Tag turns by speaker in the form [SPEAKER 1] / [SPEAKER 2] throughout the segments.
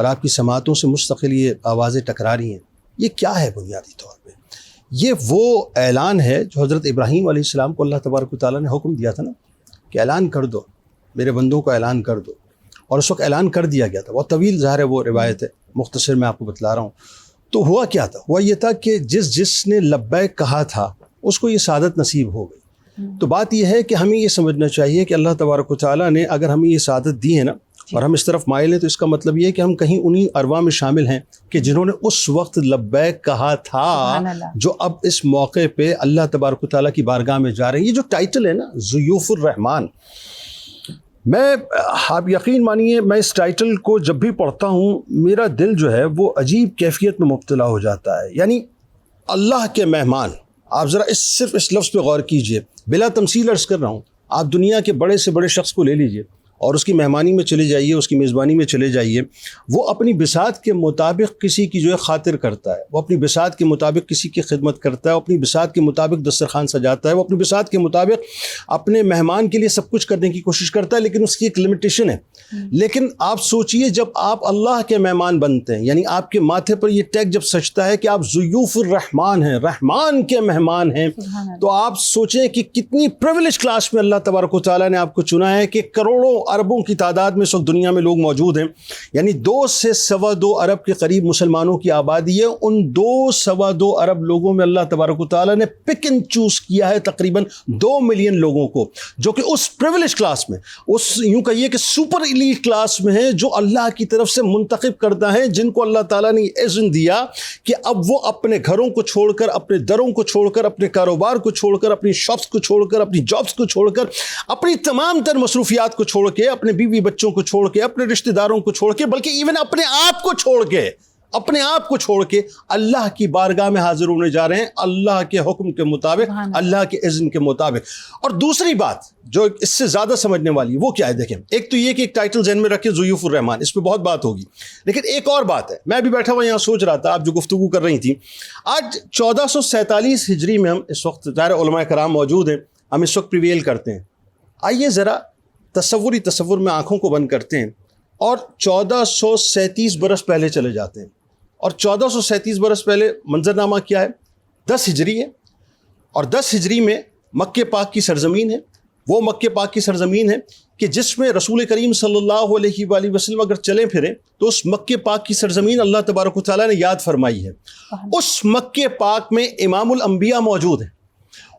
[SPEAKER 1] اور آپ کی سماعتوں سے مستقل یہ آوازیں ٹکرا رہی ہیں، یہ کیا ہے بنیادی طور پہ؟ یہ وہ اعلان ہے جو حضرت ابراہیم علیہ السلام کو اللہ تبارک و تعالیٰ نے حکم دیا تھا نا کہ اعلان کر دو، میرے بندوں کو اعلان کر دو، اور اس وقت اعلان کر دیا گیا تھا. بہت طویل ظاہر ہے وہ روایت ہے، مختصر میں آپ کو بتلا رہا ہوں. تو ہوا کیا تھا؟ ہوا یہ تھا کہ جس نے لبیک کہا تھا اس کو یہ سعادت نصیب ہو گئی. تو بات یہ ہے کہ ہمیں یہ سمجھنا چاہیے کہ اللہ تبارک و تعالیٰ نے اگر ہمیں یہ سعادت دی ہے نا اور ہم اس طرف مائل ہیں، تو اس کا مطلب یہ ہے کہ ہم کہیں انہی ارواح میں شامل ہیں کہ جنہوں نے اس وقت لبیک کہا تھا، جو اب اس موقع پہ اللہ تبارک و تعالیٰ کی بارگاہ میں جا رہے ہیں. یہ جو ٹائٹل ہے نا ضیوف الرحمن، میں آپ یقین مانیے میں اس ٹائٹل کو جب بھی پڑھتا ہوں میرا دل جو ہے وہ عجیب کیفیت میں مبتلا ہو جاتا ہے. یعنی اللہ کے مہمان، آپ ذرا صرف اس لفظ پہ غور کیجئے، بلا تمثیل عرض کر رہا ہوں. آپ دنیا کے بڑے سے بڑے شخص کو لے لیجئے اور اس کی مہمانی میں چلے جائیے، اس کی میزبانی میں چلے جائیے، وہ اپنی بساط کے مطابق کسی کی جو ہے خاطر کرتا ہے، وہ اپنی بساط کے مطابق کسی کی خدمت کرتا ہے، وہ اپنی بساط کے مطابق دسترخوان سجاتا ہے، وہ اپنی بساط کے مطابق اپنے مہمان کے لیے سب کچھ کرنے کی کوشش کرتا ہے، لیکن اس کی ایک لمیٹیشن ہے. لیکن آپ سوچئے جب آپ اللہ کے مہمان بنتے ہیں، یعنی آپ کے ماتھے پر یہ ٹیگ جب سجتا ہے کہ آپ ضیوف الرحمن ہیں، رحمان کے مہمان ہیں، تو آپ سوچیں کہ کتنی پریویلیج کلاس میں اللہ تبارک و تعالیٰ نے آپ کو چنا ہے کہ کروڑوں اربوں کی تعداد میں اس وقت دنیا میں لوگ موجود ہیں. یعنی 2 سے 2.25 ارب کے قریب مسلمانوں کی آبادی ہے. ان 2 2.25 ارب لوگوں میں اللہ تبارک و تعالیٰ نے پک اینڈ چوز کیا ہے تقریباً 2 ملین لوگوں کو، جو کہ اس پریویلیج کلاس میں، اس یوں کہیے کہ سپر ایلیٹ کلاس میں ہیں، جو اللہ کی طرف سے منتخب کردہ ہیں، جن کو اللہ تعالیٰ نے اذن دیا کہ اب وہ اپنے گھروں کو چھوڑ کر، اپنے دروں کو چھوڑ کر، اپنے کاروبار کو چھوڑ کر، اپنی شاپس کو چھوڑ کر، اپنی جابس کو چھوڑ کر، اپنی تمام تر مصروفیات کو چھوڑ کے، اپنے بیوی بچوں کو چھوڑ کے، اپنے رشتہ داروں کو چھوڑ کے، بلکہ ایون اپنے آپ کو چھوڑ کے اللہ کی بارگاہ میں حاضر ہونے جا رہے ہیں، اللہ کے حکم کے مطابق، اللہ کے اذن کے مطابق. اور دوسری بات جو اس سے زیادہ سمجھنے والی وہ کیا ہے؟ دیکھیں، ایک تو یہ کہ ایک ٹائٹل ذہن میں رکھیں ضیوف الرحمن، اس پہ بہت بات ہوگی، لیکن ایک اور بات ہے. میں بھی بیٹھا ہوا یہاں سوچ رہا تھا، آپ جو گفتگو کر رہی تھیں، آج 1447 ہجری میں ہم اس وقت ظاہر علماء کرام موجود ہیں، ہم اس وقت پریویل کرتے ہیں. آئیے ذرا تصور میں آنکھوں کو بند کرتے ہیں اور 1437 برس پہلے چلے جاتے ہیں. اور 1437 برس پہلے منظرنامہ کیا ہے؟ 10 ہجری ہے، اور 10 ہجری میں مکہ پاک کی سرزمین ہے. وہ مکہ پاک کی سرزمین ہے کہ جس میں رسول کریم صلی اللہ علیہ وآلہ وسلم اگر چلیں پھریں تو اس مکہ پاک کی سرزمین اللہ تبارک و تعالیٰ نے یاد فرمائی ہے. اس مکہ پاک میں امام الانبیاء موجود ہیں،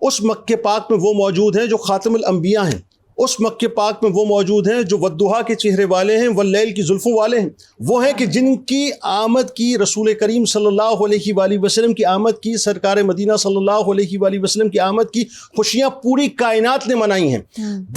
[SPEAKER 1] اس مکہ پاک میں وہ موجود ہیں جو خاتم الانبیاء ہیں، اس مکہ پاک میں وہ موجود ہیں جو والضحیٰ کے چہرے والے ہیں، واللیل کی زلفوں والے ہیں. وہ ہیں کہ جن کی آمد کی رسول کریم صلی اللہ علیہ وآلہ وسلم کی آمد کی، سرکار مدینہ صلی اللہ علیہ وآلہ وسلم کی آمد کی خوشیاں پوری کائنات نے منائی ہیں.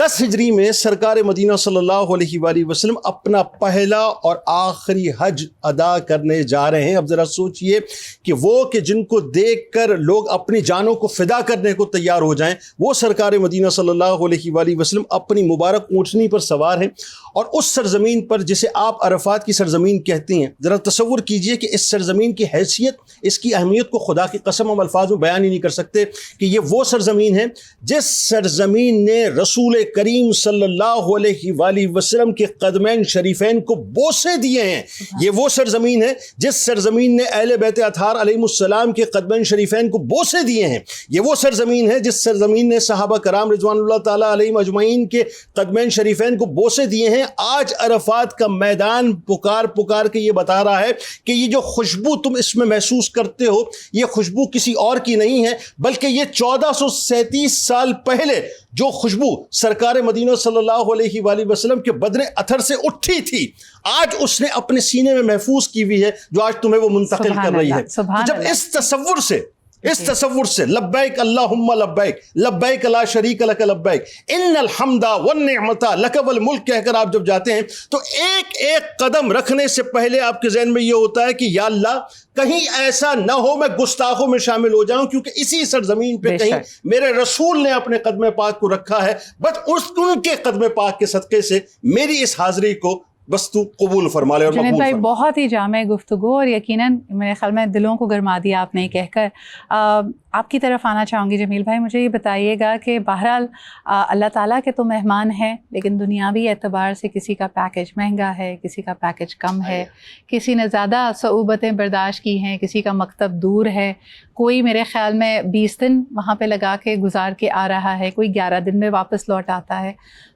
[SPEAKER 1] 10 ہجری میں سرکار مدینہ صلی اللہ علیہ وآلہ وسلم اپنا پہلا اور آخری حج ادا کرنے جا رہے ہیں. اب ذرا سوچئے کہ وہ کہ جن کو دیکھ کر لوگ اپنی جانوں کو فدا کرنے کو تیار ہو جائیں، وہ سرکار مدینہ صلی اللہ علیہ وآلہ وسلم اپنی مبارک اونٹنی پر سوار ہیں، اور اس سرزمین پر جسے آپ عرفات کی سرزمین کہتے ہیں، ذرا تصور کیجئے کہ اس سرزمین کی حیثیت، اس کی اہمیت کو خدا کی قسم ہم الفاظ میں بیان ہی نہیں کر سکتے کہ یہ وہ سرزمین ہے جس سرزمین نے رسول کریم صلی اللہ علیہ وآلہ وسلم کے قدمین شریفین کو بوسے دیے ہیں. یہ وہ سرزمین ہے جس سرزمین نے اہل بیت اطہار علیہ السلام کے قدمین شریفین کو بوسے دیے ہیں. یہ وہ سرزمین ہے جس سرزمین نے صحابہ کرام رضوان اللہ تعالیٰ علیہم اجمعین کے قدمین شریفین کو بوسے دیے ہیں. آج عرفات کا میدان پکار کے یہ بتا رہا ہے کہ یہ جو خوشبو تم اس میں محسوس کرتے ہو، یہ خوشبو کسی اور کی نہیں ہے، بلکہ یہ 1437 سال پہلے جو خوشبو سرکار مدینہ صلی اللہ علیہ وآلہ وسلم کے بدن اطہر سے اٹھی تھی، آج اس نے اپنے سینے میں محفوظ کی ہوئی ہے، جو آج تمہیں وہ منتقل کر رہی ہے. جب اس تصور سے لبیک اللہم لبیک، لبیک لا شریک لک لبیک، ان الحمد والنعمت لک والملک کہہ کر آپ جب جاتے ہیں تو ایک ایک قدم رکھنے سے پہلے آپ کے ذہن میں یہ ہوتا ہے کہ یا اللہ کہیں ایسا نہ ہو میں گستاخوں میں شامل ہو جاؤں، کیونکہ اسی سرزمین پہ کہیں میرے رسول نے اپنے قدم پاک کو رکھا ہے، بس ان کے قدم پاک کے صدقے سے میری اس حاضری کو
[SPEAKER 2] بس تو قبول فرما لے اور
[SPEAKER 3] جنید
[SPEAKER 2] مقبول
[SPEAKER 3] بھائی
[SPEAKER 2] فرما.
[SPEAKER 3] بہت ہی جامع گفتگو اور یقیناً میرے خیال میں دلوں کو گرما دیا آپ نے کہہ کر. آپ کی طرف آنا چاہوں گی جمیل بھائی. مجھے یہ بتائیے گا کہ بہرحال اللہ تعالیٰ کے تو مہمان ہیں، لیکن دنیاوی اعتبار سے کسی کا پیکیج مہنگا ہے، کسی کا پیکیج کم ہے، کسی نے زیادہ صعوبتیں برداشت کی ہیں، کسی کا مکتب دور ہے، کوئی میرے خیال میں 20 دن وہاں پہ لگا کے گزار کے آ رہا ہے، کوئی 11 دن میں واپس لوٹ آتا ہے.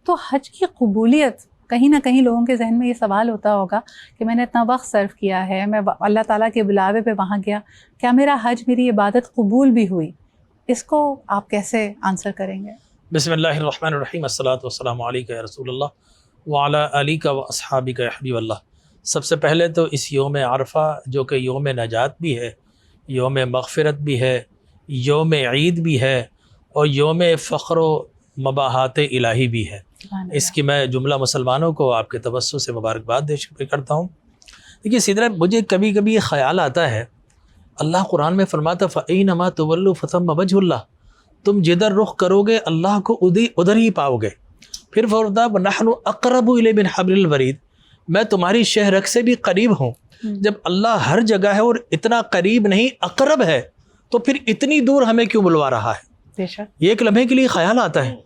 [SPEAKER 3] تو حج کی قبولیت کہیں نہ کہیں لوگوں کے ذہن میں یہ سوال ہوتا ہوگا کہ میں نے اتنا وقت صرف کیا ہے، میں اللہ تعالیٰ کے بلاوے پہ وہاں گیا، کیا میرا حج، میری عبادت قبول بھی ہوئی؟ اس کو آپ کیسے آنسر کریں گے؟
[SPEAKER 4] بسم اللہ الرحمن الرحیم، الصلاۃ والسلام علیک یا رسول اللہ وعلی آلک و اصحابک یا حبیب اللہ. سب سے پہلے تو اس یوم عرفہ جو کہ یوم نجات بھی ہے، یوم مغفرت بھی ہے، یوم عید بھی ہے اور یوم فخر و مباحات الہی بھی ہے، اس کی میں جملہ مسلمانوں کو آپ کے توسط سے مبارکباد دے شکر کرتا ہوں. دیکھیے سیدھا مجھے کبھی کبھی یہ خیال آتا ہے، اللہ قرآن میں فرماتا فَأَيْنَمَا تُوَلُّوا فَثَمَّ وَجْهُ اللَّهِ، تم جدھر رخ کرو گے اللہ کو ادھر ہی پاؤ گے. پھر فرماتا وَنَحْنُ أَقْرَبُ إِلَيْهِ مِنْ حَبْلِ الْوَرِيدِ، میں تمہاری شہ رگ سے بھی قریب ہوں. جب اللہ ہر جگہ ہے اور اتنا قریب نہیں اقرب ہے تو پھر اتنی دور ہمیں کیوں بلوا رہا ہے؟
[SPEAKER 3] بے شک.
[SPEAKER 4] یہ ایک لمحے کے لیے خیال آتا ہے،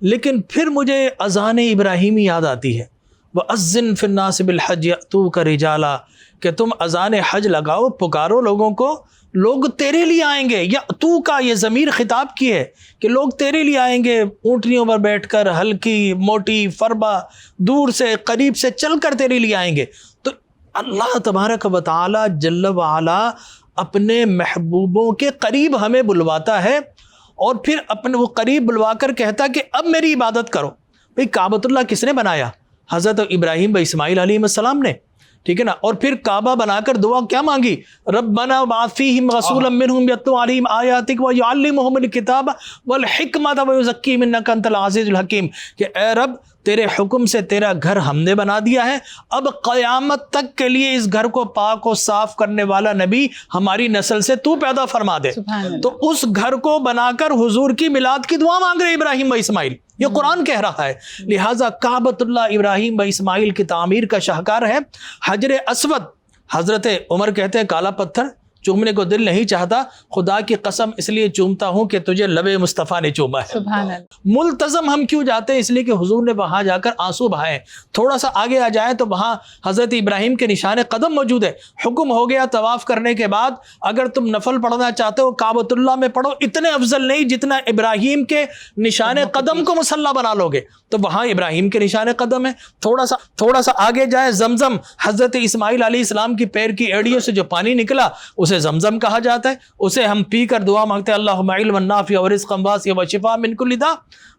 [SPEAKER 4] لیکن پھر مجھے اذان ابراہیمی یاد آتی ہے، وَأَذِّن فِي النَّاسِ بِالْحَجِّ يَأْتُوكَ رِجَالًا، کہ تم اذان حج لگاؤ، پکارو لوگوں کو، لوگ تیرے لیے آئیں گے. یا تو کا یہ ضمیر خطاب کی ہے کہ لوگ تیرے لیے آئیں گے، اونٹنیوں پر بیٹھ کر، ہلکی موٹی فربا، دور سے قریب سے چل کر تیرے لیے آئیں گے. تو اللہ تبارک و تعالی جل وعلا اپنے محبوبوں کے قریب ہمیں بلواتا ہے اور پھر اپنے وہ قریب بلوا کر کہتا کہ اب میری عبادت کرو. بھئی کعبۃ اللہ کس نے بنایا؟ حضرت ابراہیم و اسماعیل علیہ السلام نے، ٹھیک ہے نا. اور پھر کعبہ بنا کر دعا کیا مانگی؟ ربنا وابعث فیہم رسولا منہم یتلو علیہم آیاتک ویعلمہم الکتاب والحکمۃ ویزکیہم انک انت العزیز الحکیم، کہ اے رب تیرے حکم سے تیرا گھر ہم نے بنا دیا ہے، اب قیامت تک کے لیے اس گھر کو پاک و صاف کرنے والا نبی ہماری نسل سے تو پیدا فرما دے. تو اس گھر کو بنا کر حضور کی میلاد کی دعا مانگ رہے ابراہیم و اسماعیل، یہ قرآن کہہ رہا ہے. لہٰذا کعبۃ اللہ ابراہیم و اسماعیل کی تعمیر کا شاہکار ہے. حجر اسود، حضرت عمر کہتے ہیں کالا پتھر چومنے کو دل نہیں چاہتا، خدا کی قسم اس لیے چومتا ہوں کہ تجھے لب مصطفیٰ نے چوما ہے.
[SPEAKER 3] سبحان اللہ.
[SPEAKER 4] ملتزم ہم کیوں جاتے ہیں؟ اس لیے کہ حضور نے وہاں جا کر آنسو بہائے. تھوڑا سا آگے آ جائیں تو وہاں حضرت ابراہیم کے نشان قدم موجود ہے. حکم ہو گیا طواف کرنے کے بعد اگر تم نفل پڑھنا چاہتے ہو کعبۃ اللہ میں پڑھو، اتنے افضل نہیں جتنا ابراہیم کے نشان قدم کو مسلح بنا لو گے. تو وہاں ابراہیم کے نشان قدم ہے. تھوڑا سا آگے جائے زمزم، حضرت اسماعیل علیہ السلام کی پیر کی ایڑیوں سے جو پانی نکلا اسے زمزم کہا جاتا ہے. اسے ہم پی کر دعا مانگتے ہیں اللہم علما نافعا ورزقا واسعا وشفاء من کل داء.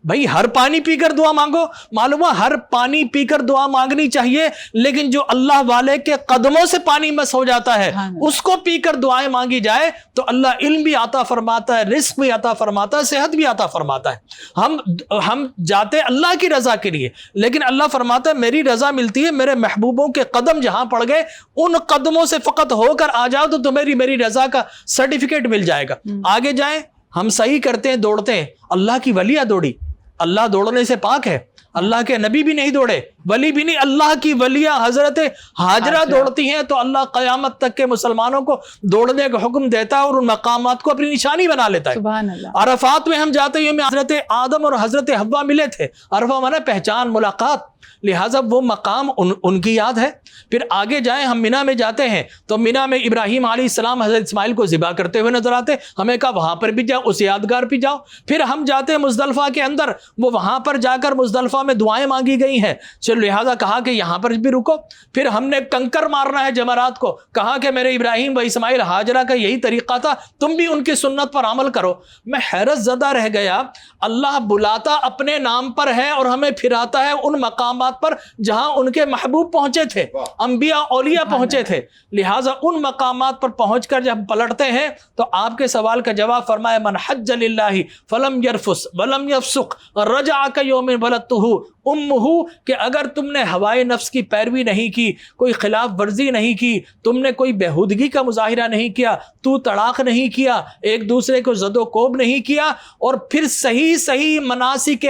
[SPEAKER 4] بھائی ہر پانی پی کر دعا مانگو، معلوم ہے ہر پانی پی کر دعا مانگنی چاہیے، لیکن جو اللہ والے کے قدموں سے پانی مس ہو جاتا ہے اس کو پی کر دعائیں مانگی جائے تو اللہ علم بھی عطا فرماتا ہے، رزق بھی عطا فرماتا ہے، صحت بھی عطا فرماتا ہے. ہم جاتے اللہ کی رضا کے لیے، لیکن اللہ فرماتا ہے میری رضا ملتی ہے، میرے محبوبوں کے قدم جہاں پڑ گئے ان قدموں سے فقط ہو کر آ جاؤ تو تمہیں میری رضا کا سرٹیفکیٹ مل جائے گا. آگے جائیں، ہم صحیح کرتے ہیں، دوڑتے ہیں. اللہ کی ولیہ دوڑی، اللہ دوڑنے سے پاک ہے. اللہ کے نبی بھی نہیں دوڑے، ولی بھی نہیں، اللہ کی ولیہ حضرت ہاجرہ دوڑتی ہیں. تو اللہ قیامت تک کے مسلمانوں کو دوڑنے کا حکم دیتا ہے اور ان مقامات کو اپنی نشانی بنا لیتا ہے.
[SPEAKER 3] سبحان اللہ.
[SPEAKER 4] عرفات میں ہم جاتے ہیں، حضرت آدم اور حضرت حوا ملے تھے. عرفہ مانا پہچان، ملاقات، لہٰذا وہ مقام ان کی یاد ہے. پھر آگے جائیں، ہم مینا میں جاتے ہیں تو مینا میں ابراہیم علیہ السلام حضرت اسماعیل کو ذبح کرتے ہوئے نظر آتے. ہمیں کہا وہاں پر بھی جاؤ، اس یادگار پہ جاؤ. پھر ہم جاتے ہیں مزدلفہ کے اندر، وہ وہاں پر جا کر مزدلفہ میں دعائیں مانگی گئی ہیں، چلو لہٰذا کہا کہ یہاں پر بھی رکو. پھر ہم نے کنکر مارنا ہے جمرات کو، کہا کہ میرے ابراہیم و اسماعیل ہاجرہ کا یہی طریقہ تھا، تم بھی ان کی سنت پر عمل کرو. میں حیرت زدہ رہ گیا، اللہ بلاتا اپنے نام پر ہے اور ہمیں پھراتا ہے ان مقامات پر جہاں ان کے محبوب پہنچے تھے، انبیاء اولیاء پہنچے تھے. لہٰذا ان مقامات پر پہنچ کر جب پلٹتے ہیں تو آپ کے سوال کا جواب فرمایا من حج للہ فلم یرفس ولم یفسق رجع کیوم ولدتہ امہ کہ اگر تم نے ہوائے نفس کی پیروی نہیں کی، کوئی خلاف ورزی نہیں کی، تم نے کوئی بےہودگی کا مظاہرہ نہیں کیا، تو تڑاق نہیں کیا، ایک دوسرے کو زد و کوب نہیں کیا، اور پھر صحیح مناسک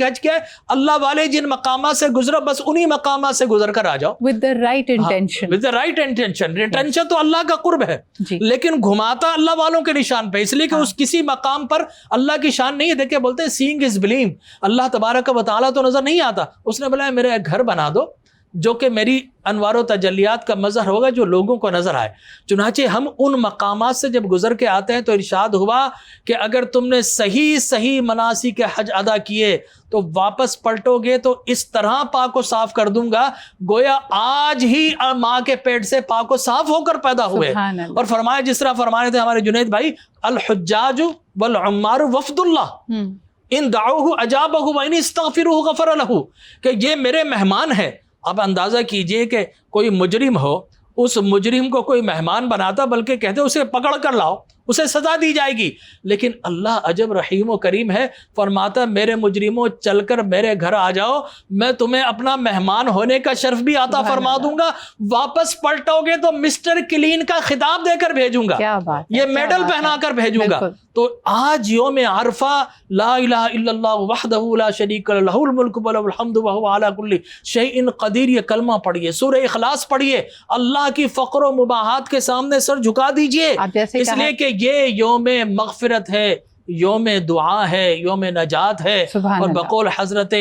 [SPEAKER 4] حج کیا ہے؟ اللہ والے جن مقامات سے گزرو بس انہی مقامات سے گزر کر آ جاؤ
[SPEAKER 3] with the right intention.
[SPEAKER 4] with the right intention. Intention تو اللہ کا قرب ہے لیکن گھماتا اللہ والوں کے نشان پہ، اس لیے کہ اس کسی مقام پر اللہ کی شان نہیں ہے. دیکھیں بولتے ہیں سینگ از بلیونگ، اللہ تبارک و تعالیٰ تو نظر نہیں آتا. اس نے بولا میرا ایک گھر بنا دو جو کہ میری انوار و تجلیات کا مظہر ہوگا جو لوگوں کو نظر آئے. چنانچہ ہم ان مقامات سے جب گزر کے آتے ہیں تو ارشاد ہوا کہ اگر تم نے صحیح مناسک حج ادا کیے تو واپس پلٹو گے تو اس طرح پاک و صاف کر دوں گا گویا آج ہی ماں کے پیٹ سے پاک و صاف ہو کر پیدا ہوئے. اور فرمایا جس طرح فرمانے تھے ہمارے جنید بھائی، الحجاج والعمار وفد اللہ ان دعوہ اجابہ وان استغفروہ غفر لہ، کہ یہ میرے مہمان ہیں. آپ اندازہ کیجئے کہ کوئی مجرم ہو، اس مجرم کو کوئی مہمان بناتا بلکہ کہتے اسے پکڑ کر لاؤ، اسے سزا دی جائے گی. لیکن اللہ عجب رحیم و کریم ہے، فرماتا میرے مجرموں چل کر میرے گھر آ جاؤ، میں تمہیں اپنا مہمان ہونے کا شرف بھی عطا فرما دوں گا، واپس پلٹو گے تو مسٹر کلین کا خطاب دے کر بھیجوں گا، یہ میڈل پہنا کر بھیجوں گا. تو آج یوم عرفہ لا الہ الا اللہ وحدہ لا شریک لہ لہ الملک ولہ الحمد وہو علی کل شیء قدیر، یہ کلمہ پڑھیے، سورہ اخلاص پڑھیے، اللہ کی فقر و مباحات کے سامنے سر جھکا دیجئے، اس لیے کہ یہ یوم مغفرت ہے، یوم دعا ہے، یوم نجات ہے. اور بقول حضرت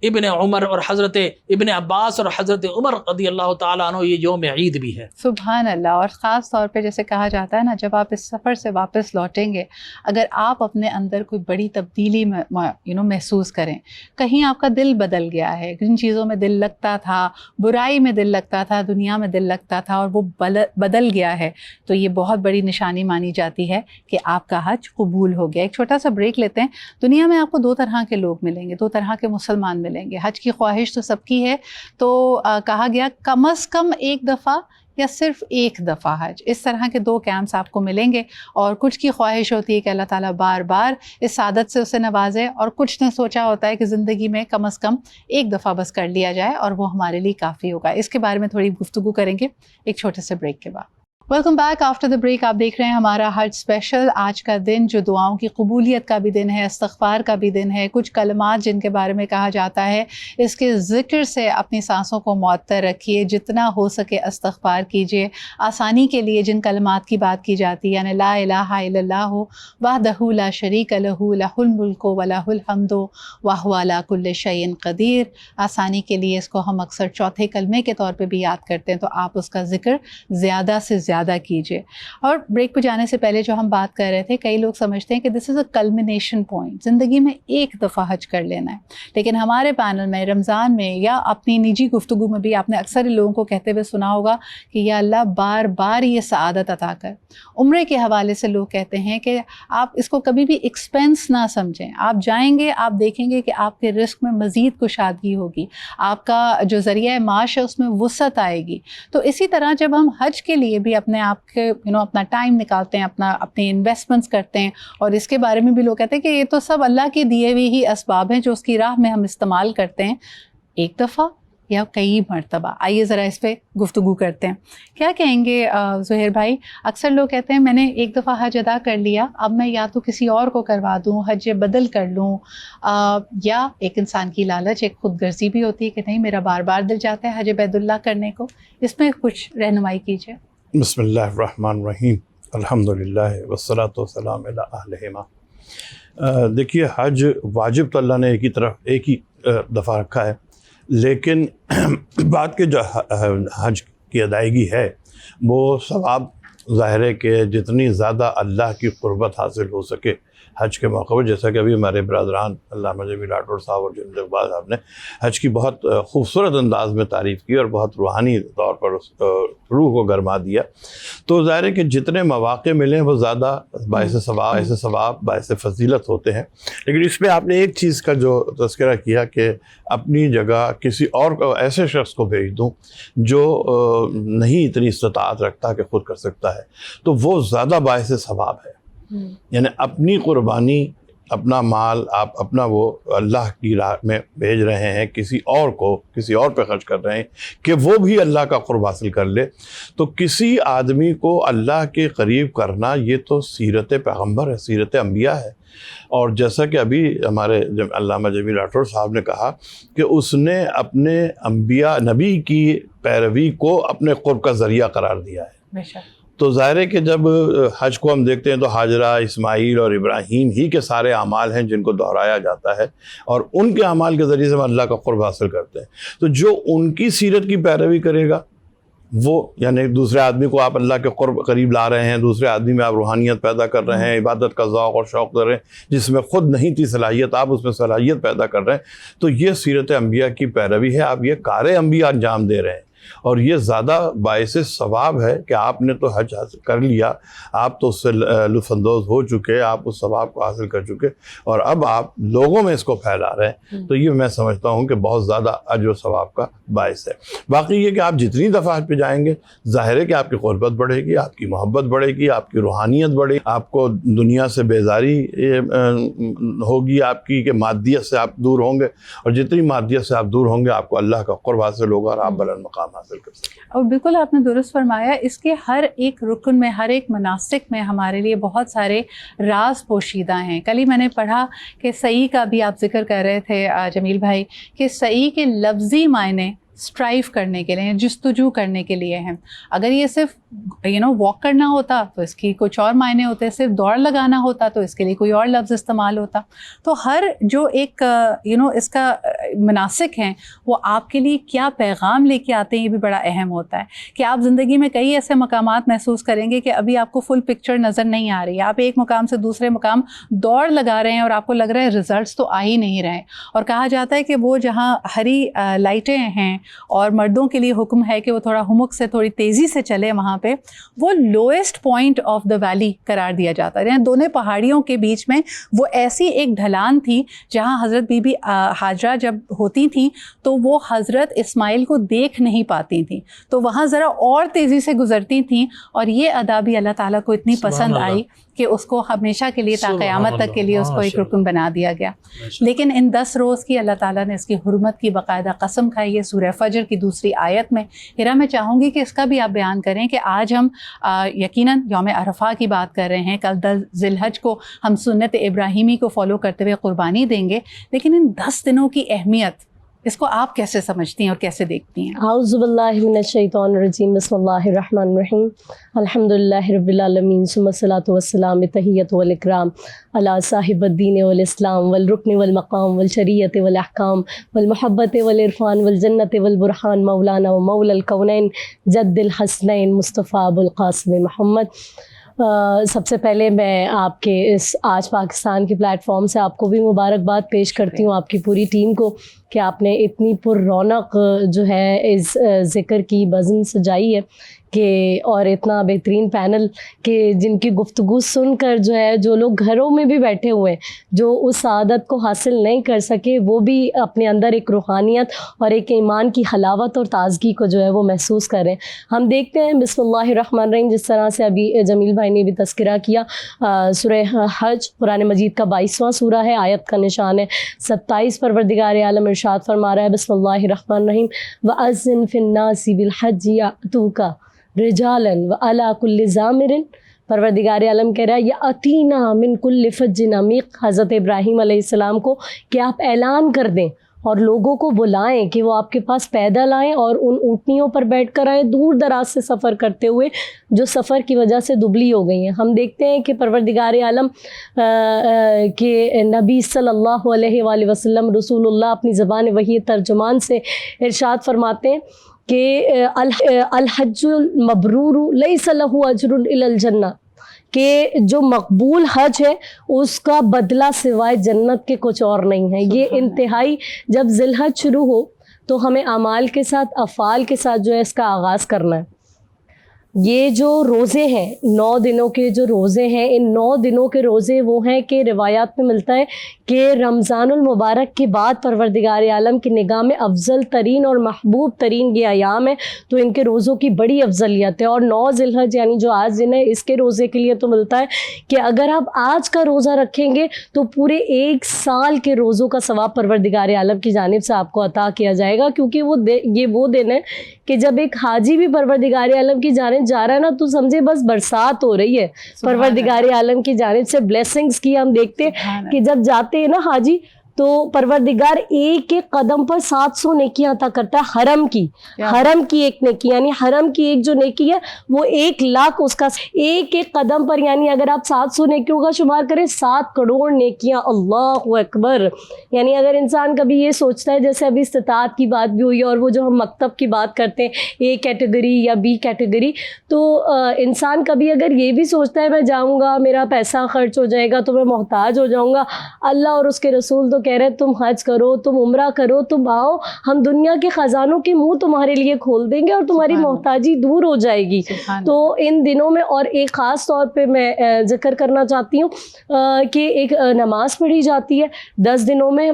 [SPEAKER 4] ابن عمر اور حضرت ابن عباس اور حضرت عمر رضی اللہ تعالیٰ عنہ یہ یوم عید بھی ہے.
[SPEAKER 3] سبحان اللہ. اور خاص طور پہ جیسے کہا جاتا ہے نا، جب آپ اس سفر سے واپس لوٹیں گے، اگر آپ اپنے اندر کوئی بڑی تبدیلی محسوس کریں، کہیں آپ کا دل بدل گیا ہے، جن چیزوں میں دل لگتا تھا، برائی میں دل لگتا تھا، دنیا میں دل لگتا تھا، اور وہ بدل گیا ہے، تو یہ بہت بڑی نشانی مانی جاتی ہے کہ آپ کا حج قبول ہو گیا. ایک چھوٹا سا بریک لیتے ہیں. دنیا میں آپ کو دو طرح کے لوگ ملیں گے، دو طرح کے مسلمان ملیں گے. حج کی خواہش تو سب کی ہے، تو کہا گیا کم از کم ایک دفعہ یا صرف ایک دفعہ حج. اس طرح کے دو کیمپس آپ کو ملیں گے. اور کچھ کی خواہش ہوتی ہے کہ اللہ تعالیٰ بار بار اس سعادت سے اسے نوازے، اور کچھ نے سوچا ہوتا ہے کہ زندگی میں کم از کم ایک دفعہ بس کر لیا جائے اور وہ ہمارے لیے کافی ہوگا. اس کے بارے میں تھوڑی گفتگو کریں گے ایک چھوٹے سے بریک کے بعد. Welcome back after the break. آپ دیکھ رہے ہیں ہمارا حج اسپیشل. آج کا دن جو دعاؤں کی قبولیت کا بھی دن ہے، استغفار کا بھی دن ہے. کچھ کلمات جن کے بارے میں کہا جاتا ہے اس کے ذکر سے اپنی سانسوں کو معطر رکھیے، جتنا ہو سکے استغفار کیجیے. آسانی کے لیے جن کلمات کی بات کی جاتی ہے، یعنی لا الہ الا اللہ وحدہ لا شریک لہ لہ الملک ولہ الحمد وہو علی کل شیء قدیر. آسانی کے لیے اس کو ہم اکثر چوتھے کلمے کے طور پہ بھی یاد کرتے ہیں، تو آپ اس کا ذکر زیادہ سے زیادہ کیجیے. اور بریک پہ جانے سے پہلے جو ہم بات کر رہے تھے، کئی لوگ سمجھتے ہیں کہ دس از اے کلمنیشن پوائنٹ، زندگی میں ایک دفعہ حج کر لینا ہے. لیکن ہمارے پینل میں رمضان میں یا اپنی نجی گفتگو میں بھی آپ نے اکثر لوگوں کو کہتے ہوئے سنا ہوگا کہ یا اللہ بار بار یہ سعادت عطا کر. عمرے کے حوالے سے لوگ کہتے ہیں کہ آپ اس کو کبھی بھی ایکسپینس نہ سمجھیں. آپ جائیں گے، آپ دیکھیں گے کہ آپ کے رزق میں مزید کشادگی ہوگی، آپ کا جو ذریعہ معاش ہے اس میں وسعت آئے گی. تو اسی طرح جب ہم حج کے لیے بھی اپنے آپ کے اپنا ٹائم نکالتے ہیں، اپنی انویسٹمنٹس کرتے ہیں، اور اس کے بارے میں بھی لوگ کہتے ہیں کہ یہ تو سب اللہ کے دیے ہوئے ہی اسباب ہیں جو اس کی راہ میں ہم استعمال کرتے ہیں، ایک دفعہ یا کئی مرتبہ. آئیے ذرا اس پہ گفتگو کرتے ہیں. کیا کہیں گے زہیر بھائی؟ اکثر لوگ کہتے ہیں میں نے ایک دفعہ حج ادا کر لیا، اب میں یا تو کسی اور کو کروا دوں، حج بدل کر لوں، یا ایک انسان کی لالچ، ایک خود غرضی بھی ہوتی ہے کہ نہیں میرا بار بار دل چاہتا ہے حج بیت اللہ کرنے کو. اس میں کچھ رہنمائی کیجیے.
[SPEAKER 2] بسم اللہ الرحمن الرحیم، الحمدللہ والصلاۃ والسلام علی اہلہما. دیکھیے حج واجب تو اللہ نے ایک ہی دفعہ رکھا ہے، لیکن بات کے جو حج کی ادائیگی ہے وہ ثواب ظاہر ہے کہ جتنی زیادہ اللہ کی قربت حاصل ہو سکے حج کے موقع پر، جیسا کہ ابھی ہمارے برادران علامہ جمیل راٹھور صاحب اور جمیل اقبال صاحب نے حج کی بہت خوبصورت انداز میں تعریف کی اور بہت روحانی طور پر اس روح کو گرما دیا. تو ظاہر ہے کہ جتنے مواقع ملیں وہ زیادہ باعث ثواب باعث فضیلت ہوتے ہیں. لیکن اس میں آپ نے ایک چیز کا جو تذکرہ کیا کہ اپنی جگہ کسی اور کو، ایسے شخص کو بھیج دوں جو نہیں اتنی استطاعت رکھتا کہ خود کر سکتا ہے، تو وہ زیادہ باعث ثواب ہے. یعنی اپنی قربانی اپنا مال آپ اپنا وہ اللہ کی راہ میں بھیج رہے ہیں، کسی اور کو، کسی اور پہ خرچ کر رہے ہیں کہ وہ بھی اللہ کا قرب حاصل کر لے، تو کسی آدمی کو اللہ کے قریب کرنا یہ تو سیرت پیغمبر ہے، سیرت انبیاء ہے۔ اور جیسا کہ ابھی ہمارے علامہ جمیل راٹھور صاحب نے کہا کہ اس نے اپنے انبیاء نبی کی پیروی کو اپنے قرب کا ذریعہ قرار دیا ہے۔
[SPEAKER 3] بے شک۔
[SPEAKER 2] تو ظاہر ہے کہ جب حج کو ہم دیکھتے ہیں تو ہاجرہ، اسماعیل اور ابراہیم ہی کے سارے اعمال ہیں جن کو دہرایا جاتا ہے، اور ان کے اعمال کے ذریعے سے ہم اللہ کا قرب حاصل کرتے ہیں۔ تو جو ان کی سیرت کی پیروی کرے گا وہ، یعنی دوسرے آدمی کو آپ اللہ کے قریب لا رہے ہیں، دوسرے آدمی میں آپ روحانیت پیدا کر رہے ہیں، عبادت کا ذوق اور شوق کر رہے ہیں، جس میں خود نہیں تھی صلاحیت، آپ اس میں صلاحیت پیدا کر رہے ہیں، تو یہ سیرت انبیاء کی پیروی ہے، آپ یہ کار انبیاء انجام دے رہے ہیں۔ اور یہ زیادہ باعث ثواب ہے کہ آپ نے تو حج حاصل کر لیا، آپ تو اس سے لطف اندوز ہو چکے، آپ اس ثواب کو حاصل کر چکے، اور اب آپ لوگوں میں اس کو پھیلا رہے ہیں، تو یہ میں سمجھتا ہوں کہ بہت زیادہ اجر و ثواب کا باعث ہے۔ باقی یہ کہ آپ جتنی دفعہ حج پہ جائیں گے، ظاہر ہے کہ آپ کی قربت بڑھے گی، آپ کی محبت بڑھے گی، آپ کی روحانیت بڑھے گی، آپ کو دنیا سے بیزاری ہوگی آپ کی، کہ مادیت سے آپ دور ہوں گے، اور جتنی مادیت سے آپ دور ہوں گے آپ کو اللہ کا قرب حاصل ہوگا اور آپ بلند مقام حاصل کر سکیں۔
[SPEAKER 3] اور بالکل آپ نے درست فرمایا، اس کے ہر ایک رکن میں، ہر ایک مناسک میں ہمارے لیے بہت سارے راز پوشیدہ ہیں۔ کل ہی میں نے پڑھا کہ سعی کا بھی آپ ذکر کر رہے تھے جمیل بھائی، کہ سعی کے لفظی معنی اسٹرائیو کرنے کے لیے، جستجو کرنے کے لیے ہیں۔ اگر یہ صرف واک کرنا ہوتا تو اس کی کچھ اور معنی ہوتے، صرف دوڑ لگانا ہوتا تو اس کے لیے کوئی اور لفظ استعمال ہوتا۔ تو ہر جو ایک اس کا مناسک ہیں، وہ آپ کے لیے کیا پیغام لے کے آتے ہیں، یہ بھی بڑا اہم ہوتا ہے کہ آپ زندگی میں کئی ایسے مقامات محسوس کریں گے کہ ابھی آپ کو فل پکچر نظر نہیں آ رہی ہے، آپ ایک مقام سے دوسرے مقام دوڑ لگا رہے ہیں اور آپ کو لگ رہا ہے ریزلٹس تو آ ہی نہیں رہے، اور کہا جاتا ہے کہ وہ جہاں ہری لائٹیں ہیں اور مردوں کے لیے حکم ہے کہ وہ تھوڑا ہمک سے تھوڑی تیزی سے چلے، وہاں پہ وہ lowest point of the valley قرار دیا جاتا ہے۔ یعنی دونوں پہاڑیوں کے بیچ میں وہ ایسی ایک ڈھلان تھی جہاں حضرت بی بی ہاجرہ جب ہوتی تھیں تو وہ حضرت اسماعیل کو دیکھ نہیں پاتی تھیں، تو وہاں ذرا اور تیزی سے گزرتی تھیں، اور یہ ادا بھی اللہ تعالیٰ کو اتنی پسند آئی کہ اس کو ہمیشہ کے لیے تا قیامت تک کے لیے اس کو ایک رکن بنا دیا گیا۔ لیکن ان 10 روز کی اللہ تعالیٰ نے اس کی حرمت کی باقاعدہ قسم کھائی ہے سورہ فجر کی دوسری آیت میں۔ ہیرا میں چاہوں گی کہ اس کا بھی آپ بیان کریں کہ آج ہم یقیناً یوم عرفہ کی بات کر رہے ہیں، کل 10 ذی الحج کو ہم سنت ابراہیمی کو فالو کرتے ہوئے قربانی دیں گے، لیکن ان 10 دنوں کی اہمیت، اس کو آپ کیسے سمجھتی ہیں اور کیسے دیکھتی ہیں؟
[SPEAKER 5] اعوذ باللہ من الشیطان الرجیم، بسم اللہ الرحمن الرحیم، الحمدللہ رب العالمین، ثم الصلاۃ والسلام تحیۃ والاکرام علی صاحب الدین والاسلام والرکن والمقام والشریعت والاحکام والمحبت والعرفان والجنت والبرہان، مولانا و مولا الکونین جد الحسنین مصطفیٰ ابو القاسم محمد۔ سب سے پہلے میں آپ کے اس آج پاکستان کی پلیٹ فارم سے آپ کو بھی مبارکباد پیش کرتی ہوں، آپ کی پوری ٹیم کو، کہ آپ نے اتنی پر رونق جو ہے اس ذکر کی بزم سجائی ہے، کہ اور اتنا بہترین پینل کہ جن کی گفتگو سن کر جو ہے جو لوگ گھروں میں بھی بیٹھے ہوئے ہیں، جو اس سعادت کو حاصل نہیں کر سکے، وہ بھی اپنے اندر ایک روحانیت اور ایک ایمان کی حلاوت اور تازگی کو جو ہے وہ محسوس کر رہے ہیں۔ ہم دیکھتے ہیں بسم اللہ الرحمن الرحیم، جس طرح سے ابھی جمیل بھائی نے بھی تذکرہ کیا، سورہ حج قرآن مجید کا 22واں سورہ ہے، آیت کا نشان ہے 27۔ پروردگار عالم ارشاد فرما رہا ہے بسم اللہ الرحمن الرحیم، وَأَذِّن فِي النَّاسِ بِالْحَجِّ يَأْتُوكَ رجالاً وعلی کل ضامر۔ پروردگار عالم کہہ رہا ہے یأتینا من کل فج عمیق، حضرت ابراہیم علیہ السلام کو کہ آپ اعلان کر دیں اور لوگوں کو بلائیں کہ وہ آپ کے پاس پیدل آئیں اور ان اونٹنیوں پر بیٹھ کر آئیں، دور دراز سے سفر کرتے ہوئے جو سفر کی وجہ سے دبلی ہو گئی ہیں۔ ہم دیکھتے ہیں کہ پروردگار عالم کے نبی صلی اللہ علیہ وآلہ وسلم رسول اللہ اپنی زبان وحی ترجمان سے ارشاد فرماتے ہیں کہ الحج المبرور لیس لہ اجر الا الجنہ، کہ جو مقبول حج ہے اس کا بدلہ سوائے جنت کے کچھ اور نہیں ہے۔ یہ انتہائی، جب ذی الحج شروع ہو تو ہمیں اعمال کے ساتھ، افعال کے ساتھ جو ہے اس کا آغاز کرنا ہے۔ یہ جو روزے ہیں 9 دنوں کے جو روزے ہیں، ان 9 دنوں کے روزے وہ ہیں کہ روایات میں ملتا ہے کہ رمضان المبارک کے بعد پروردگار عالم کی نگاہ میں افضل ترین اور محبوب ترین یہ ایام ہے، تو ان کے روزوں کی بڑی افضلیت ہے. اور 9 ذی الحج یعنی جو آج دن ہے اس کے روزے کے لیے تو ملتا ہے کہ اگر آپ آج کا روزہ رکھیں گے تو پورے 1 سال کے روزوں کا ثواب پروردگار عالم کی جانب سے آپ کو عطا کیا جائے گا. کیونکہ یہ وہ دن ہے کہ جب ایک حاجی بھی پروردگار عالم کی جانب جا رہا ہے نا تو سمجھے بس برسات ہو رہی ہے پروردگار عالم کی جانب سے بلیسنگز کی. ہم دیکھتے ہیں کہ جب جاتے ہیں نا حاجی تو پروردگار ایک ایک قدم پر 700 نیکیاں عطا کرتا ہے. حرم کی ایک نیکی، یعنی حرم کی ایک جو نیکی ہے وہ 1 لاکھ اس کا ایک ایک قدم پر، یعنی اگر آپ 700 نیکیوں کا شمار کریں 7 کروڑ نیکیاں. اللہ اکبر. یعنی اگر انسان کبھی یہ سوچتا ہے، جیسے ابھی استطاعت کی بات بھی ہوئی اور وہ جو ہم مکتب کی بات کرتے ہیں A کیٹیگری یا B کیٹیگری، تو انسان کبھی اگر یہ بھی سوچتا ہے میں جاؤں گا میرا پیسہ خرچ ہو جائے گا تو میں محتاج ہو جاؤں گا، اللہ اور اس کے رسول تو کہہ رہے تم حج کرو، تم عمرہ کرو، تم آؤ، ہم دنیا کے خزانوں کے منہ تمہارے لیے کھول دیں گے اور تمہاری محتاجی دور ہو جائے گی. تو ان دنوں میں اور ایک خاص طور پہ میں ذکر کرنا چاہتی ہوں کہ ایک نماز پڑھی جاتی ہے 10 دنوں میں،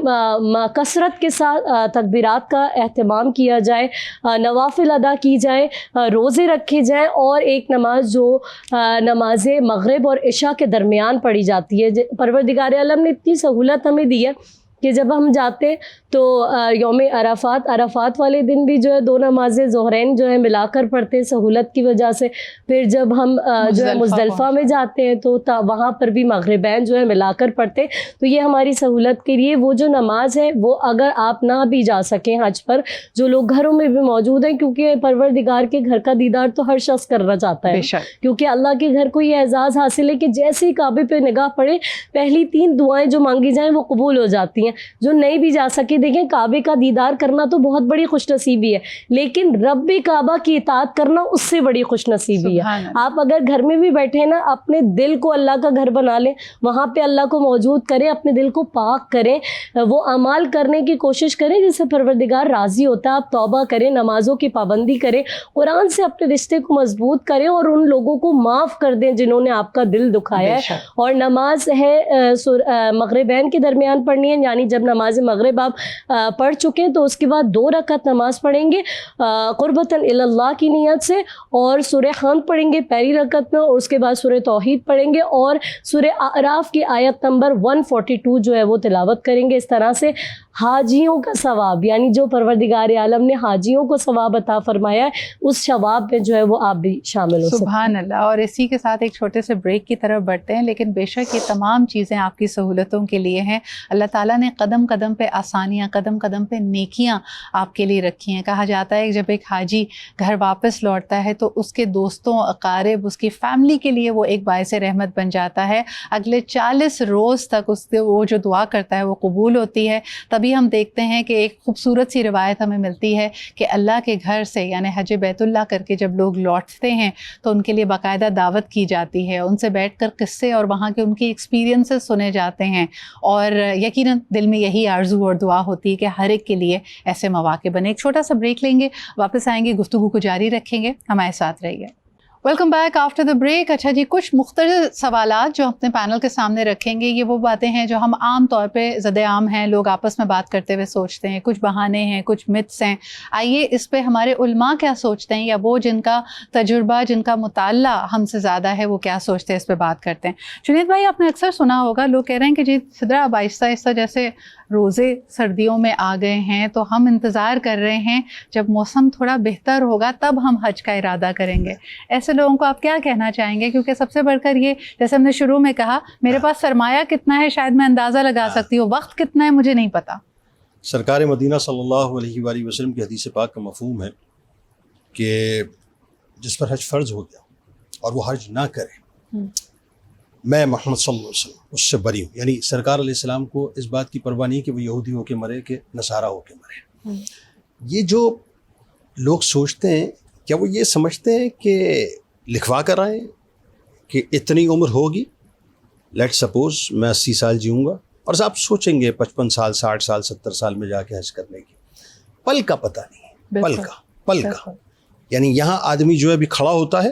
[SPEAKER 5] کثرت کے ساتھ تکبیرات کا اہتمام کیا جائے، نوافل ادا کی جائے، روزے رکھے جائیں، اور ایک نماز جو نماز مغرب اور عشاء کے درمیان پڑھی جاتی ہے. پروردگار عالم نے اتنی سہولت ہمیں دی ہے کہ جب ہم جاتے تو یوم عرفات والے دن بھی جو ہے 2 نمازیں ظہرین جو ہے ملا کر پڑھتے ہیں سہولت کی وجہ سے. پھر جب ہم جو ہے مزدلفہ میں جاتے ہیں تو وہاں پر بھی مغربین جو ہے ملا کر پڑھتے. تو یہ ہماری سہولت کے لیے وہ جو نماز ہے وہ اگر آپ نہ بھی جا سکیں حج پر، جو لوگ گھروں میں بھی موجود ہیں، کیونکہ پروردگار کے گھر کا دیدار تو ہر شخص کرنا چاہتا ہے، کیونکہ اللہ کے گھر کو یہ اعزاز حاصل ہے کہ جیسے ہی کعبے پہ نگاہ پڑے پہلی 3 دعائیں جو مانگی جائیں وہ قبول ہو جاتی ہیں. جو نہیں بھی جا سکے، دیکھیں کعبے کا دیدار کرنا تو بہت بڑی خوش نصیبی ہے، لیکن رب کعبہ کی اطاعت کرنا اس سے بڑی خوش نصیبی ہے. آپ اگر گھر میں بھی بیٹھے نا، اپنے دل کو اللہ کا گھر بنا لیں، وہاں پہ اللہ کو موجود کریں، اپنے دل کو پاک کریں، وہ اعمال کرنے کی کوشش کریں جس سے پروردگار راضی ہوتا ہے. آپ توبہ کریں، نمازوں کی پابندی کریں، قرآن سے اپنے رشتے کو مضبوط کریں اور ان لوگوں کو معاف کر دیں جنہوں نے آپ کا دل دکھایا ہے. اور نماز ہے مغربین کے درمیان پڑھنی ہے، یعنی جب نماز مغرب آپ پڑھ چکے تو اس کے بعد 2 رکعت نماز پڑھیں گے قربتاً الی اللہ کی نیت سے، اور سورہ حمد پڑھیں گے پہلی رکعت میں، اور اس کے بعد سورہ توحید پڑھیں گے اور سورہ اعراف کی آیت نمبر 142 جو ہے وہ تلاوت کریں گے. اس طرح سے حاجیوں کا ثواب، یعنی جو پروردگار عالم نے حاجیوں کو ثواب عطا فرمایا ہے، اس ثواب میں جو ہے وہ آپ بھی شامل ہو سکتے ہیں.
[SPEAKER 3] سبحان اللہ. اور اسی کے ساتھ ایک چھوٹے سے بریک کی طرف بڑھتے ہیں، لیکن بے شک یہ تمام چیزیں آپ کی سہولتوں کے لیے ہیں. اللہ تعالیٰ نے قدم قدم پہ آسانیاں، قدم قدم پہ نیکیاں آپ کے لیے رکھی ہیں. کہا جاتا ہے کہ جب ایک حاجی گھر واپس لوٹتا ہے تو اس کے دوستوں، اقارب، اس کی فیملی کے لیے وہ ایک باعث رحمت بن جاتا ہے. اگلے 40 روز تک اس سے وہ جو دعا کرتا ہے وہ قبول ہوتی ہے. تبھی ہم دیکھتے ہیں کہ ایک خوبصورت سی روایت ہمیں ملتی ہے کہ اللہ کے گھر سے یعنی حج بیت اللہ کر کے جب لوگ لوٹتے ہیں تو ان کے لیے باقاعدہ دعوت کی جاتی ہے، ان سے بیٹھ کر قصے اور وہاں کے ان کی ایکسپیرینسز سنے جاتے ہیں، اور یقیناً دل میں یہی آرزو اور دعا ہوتی ہے کہ ہر ایک کے لیے ایسے مواقع بنے. ایک چھوٹا سا بریک لیں گے، واپس آئیں گے، گفتگو کو جاری رکھیں گے، ہمارے ساتھ رہیے. Welcome back after the break. اچھا جی، کچھ مختلف سوالات جو اپنے پینل کے سامنے رکھیں گے، یہ وہ باتیں ہیں جو ہم عام طور پہ زد عام ہیں، لوگ آپس میں بات کرتے ہوئے سوچتے ہیں. کچھ بہانے ہیں، کچھ متس ہیں. آئیے اس پہ ہمارے علماء کیا سوچتے ہیں، یا وہ جن کا تجربہ، جن کا مطالعہ ہم سے زیادہ ہے، وہ کیا سوچتے ہیں، اس پہ بات کرتے ہیں. جنید بھائی، آپ نے اکثر سنا ہوگا لوگ کہہ رہے ہیں کہ جی سدرا اب آہستہ آہستہ جیسے روزے سردیوں میں آ گئے ہیں تو ہم انتظار کر رہے ہیں جب موسم تھوڑا بہتر ہوگا تب ہم حج کا ارادہ کریں گے. ایسے لوگوں کو آپ کیا کہنا چاہیں گے؟ کیونکہ سب سے بڑھ کر یہ، جیسے ہم نے شروع میں کہا، میرے پاس سرمایہ کتنا ہے شاید میں اندازہ لگا سکتی ہوں، وقت کتنا ہے مجھے نہیں پتا.
[SPEAKER 1] سرکار مدینہ صلی اللہ علیہ وآلہ وسلم کی حدیث پاک کا مفہوم ہے کہ جس پر حج فرض ہو گیا اور وہ حج نہ کرے، میں محمد صلی اللہ علیہ وسلم اس سے بری ہوں. یعنی سرکار علیہ السلام کو اس بات کی پرواہ نہیں کہ وہ یہودی ہو کے مرے کہ نصارہ ہو کے مرے. یہ جو لوگ سوچتے ہیں، کیا وہ یہ سمجھتے ہیں کہ لکھوا کر آئیں کہ اتنی عمر ہوگی، لیٹ سپوز میں 80 سال جیوں گا، اور آپ سوچیں گے 55 سال 60 سال 70 سال میں جا کے حج کرنے کی، پل کا پتہ نہیں ہے، پل کا. یعنی یہاں آدمی جو ہے ابھی کھڑا ہوتا ہے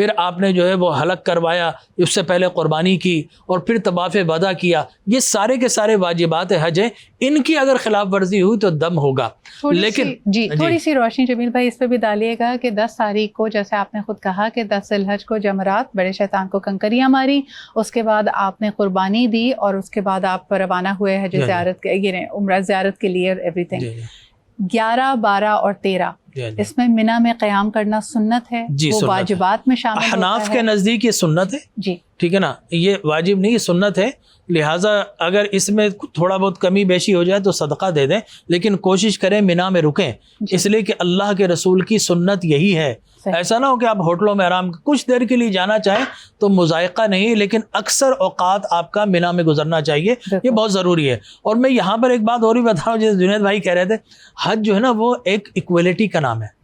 [SPEAKER 4] پھر آپ نے جو ہے وہ حلق کروایا، اس سے پہلے قربانی کی، اور پھر طواف ودا کیا. یہ سارے کے سارے واجبات حج ہیں، ان کی اگر خلاف ورزی ہوئی تو دم ہوگا. لیکن
[SPEAKER 3] تھوڑی سی روشنی جمیل بھائی اس پہ بھی ڈالیے گا کہ 10 تاریخ کو جیسے آپ نے خود کہا کہ 10 ذی الحج کو جمرات بڑے شیطان کو کنکریاں ماری، اس کے بعد آپ نے قربانی دی، اور اس کے بعد آپ روانہ ہوئے حج زیارت کے عمرہ زیارت کے لیے ایوری تھنگ. 11، 12 اور 13 اس میں منی میں قیام کرنا سنت ہے، وہ واجبات میں شامل ہوتا ہے.
[SPEAKER 4] احناف کے نزدیک یہ سنت ہے
[SPEAKER 3] جی،
[SPEAKER 4] ٹھیک ہے نا، یہ واجب نہیں، یہ سنت ہے. لہٰذا اگر اس میں تھوڑا بہت کمی بیشی ہو جائے تو صدقہ دے دیں، لیکن کوشش کریں منی میں رکیں، اس لیے کہ اللہ کے رسول کی سنت یہی ہے. ایسا نہ ہو کہ آپ ہوٹلوں میں آرام کچھ دیر کے لیے جانا چاہیں تو مذائقہ نہیں، لیکن اکثر اوقات آپ کا منی میں گزرنا چاہیے، یہ بہت ضروری ہے. اور میں یہاں پر ایک بات اور بھی بتاؤں، جیسے جنید بھائی کہہ رہے تھے، حج جو ہے نا وہ ایک ایکویلٹی کا نام ہے،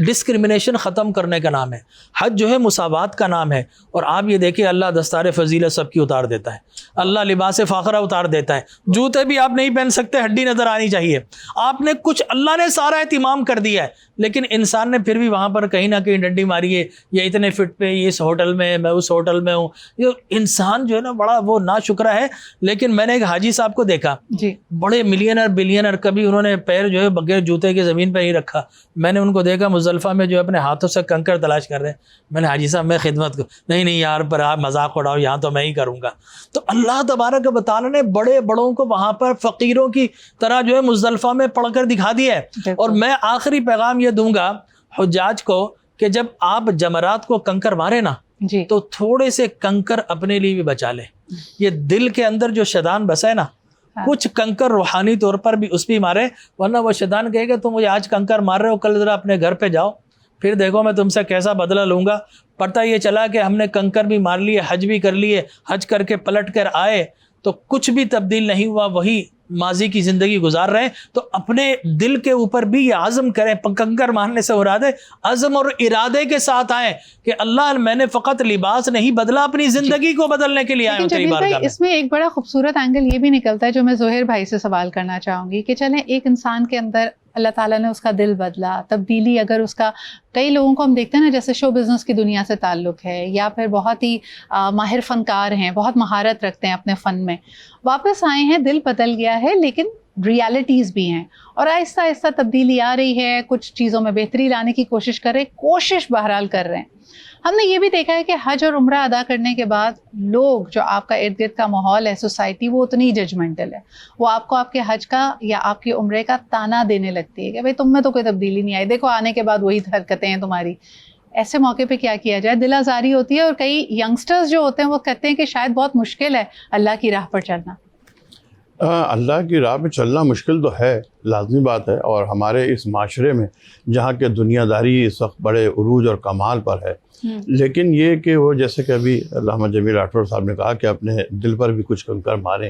[SPEAKER 4] ڈسکرمنیشن ختم کرنے کا نام ہے. حج جو ہے مساوات کا نام ہے. اور آپ یہ دیکھیں اللہ دستار فضیلت سب کی اتار دیتا ہے، اللہ لباس فاخرہ اتار دیتا ہے. جوتے بھی آپ نہیں پہن سکتے، ہڈی نظر آنی چاہیے. آپ نے کچھ، اللہ نے سارا اہتمام کر دیا ہے، لیکن انسان نے پھر بھی وہاں پر کہیں نہ کہیں ڈنڈی ماری ہے، یہ اتنے فٹ پہ، یہ اس ہوٹل میں، میں اس ہوٹل میں ہوں. یہ انسان جو ہے نا بڑا وہ ناشکرا ہے. لیکن میں نے ایک حاجی صاحب کو دیکھا، بڑے ملینر بلینر، کبھی انہوں نے پیر جو ہے بغیر جوتے کے زمین پہ نہیں رکھا. میں نے ان کو دیکھا مزدلفہ میں جو اپنے ہاتھوں سے کنکر تلاش کر رہے ہیں. میں نے حاجی صاحب میں خدمت کو، نہیں یار پر آپ مذاق اڑاؤ، یہاں تو میں ہی کروں گا. تو اللہ تبارک و تعالیٰ نے بڑے بڑوں کو وہاں پر فقیروں کی طرح جو ہے مزدلفہ میں پڑھ کر دکھا دیا ہے. اور میں آخری پیغام یہ دوں گا حجاج کو کہ جب آپ جمرات کو کنکر مارے نا تو تھوڑے سے کنکر اپنے لیے بھی بچا لیں. یہ دل کے اندر جو شیطان بسا ہے نا، کچھ کنکر روحانی طور پر بھی اس پہ مارے، ورنہ وہ شیطان کہے گا تم مجھے آج کنکر مار رہے ہو، کل ذرا اپنے گھر پہ جاؤ، پھر دیکھو میں تم سے کیسا بدلہ لوں گا. پتہ یہ چلا کہ ہم نے کنکر بھی مار لیے، حج بھی کر لیے، حج کر کے پلٹ کر آئے تو کچھ بھی تبدیل نہیں ہوا، وہی ماضی کی زندگی گزار رہے ہیں. تو اپنے دل کے اوپر بھی یہ عزم کریں، کنکر مارنے سے مراد ہے عزم اور ارادے کے ساتھ آئیں کہ اللہ میں نے فقط لباس نہیں بدلا، اپنی زندگی کو بدلنے کے لیے آئے ہوں تیری بارگاہ میں.
[SPEAKER 3] اس میں ایک بڑا خوبصورت اینگل یہ بھی نکلتا ہے جو میں زہیر بھائی سے سوال کرنا چاہوں گی کہ چلیں ایک انسان کے اندر اللہ تعالیٰ نے اس کا دل بدلا، تبدیلی اگر اس کا، کئی لوگوں کو ہم دیکھتے ہیں نا جیسے شو بزنس کی دنیا سے تعلق ہے، یا پھر بہت ہی ماہر فنکار ہیں، بہت مہارت رکھتے ہیں اپنے فن میں، واپس آئے ہیں، دل بدل گیا ہے، لیکن ریالٹیز بھی ہیں اور آہستہ آہستہ تبدیلی آ رہی ہے، کچھ چیزوں میں بہتری لانے کی کوشش کر رہے، کوشش بہرحال کر رہے ہیں. ہم نے یہ بھی دیکھا ہے کہ حج اور عمرہ ادا کرنے کے بعد لوگ، جو آپ کا ارد گرد کا ماحول ہے، سوسائٹی، وہ اتنی ججمنٹل ہے، وہ آپ کو آپ کے حج کا یا آپ کے عمرے کا تانا دینے لگتی ہے کہ بھائی تم میں تو کوئی تبدیلی نہیں آئی، دیکھو آنے کے بعد وہی حرکتیں ہیں تمہاری. ایسے موقع پہ کیا کیا جائے؟ دل آزاری ہوتی ہے اور کئی ینگسٹرز جو ہوتے ہیں وہ کہتے ہیں کہ شاید بہت مشکل ہے اللہ کی راہ پر چلنا.
[SPEAKER 2] اللہ کی راہ پہ چلنا مشکل تو ہے، لازمی بات ہے. اور ہمارے اس معاشرے میں جہاں کہ دنیا داری اس وقت بڑے عروج اور کمال پر ہے، لیکن یہ کہ وہ جیسے کہ ابھی علامہ جمیل راٹھور صاحب نے کہا کہ اپنے دل پر بھی کچھ کنکر ماریں،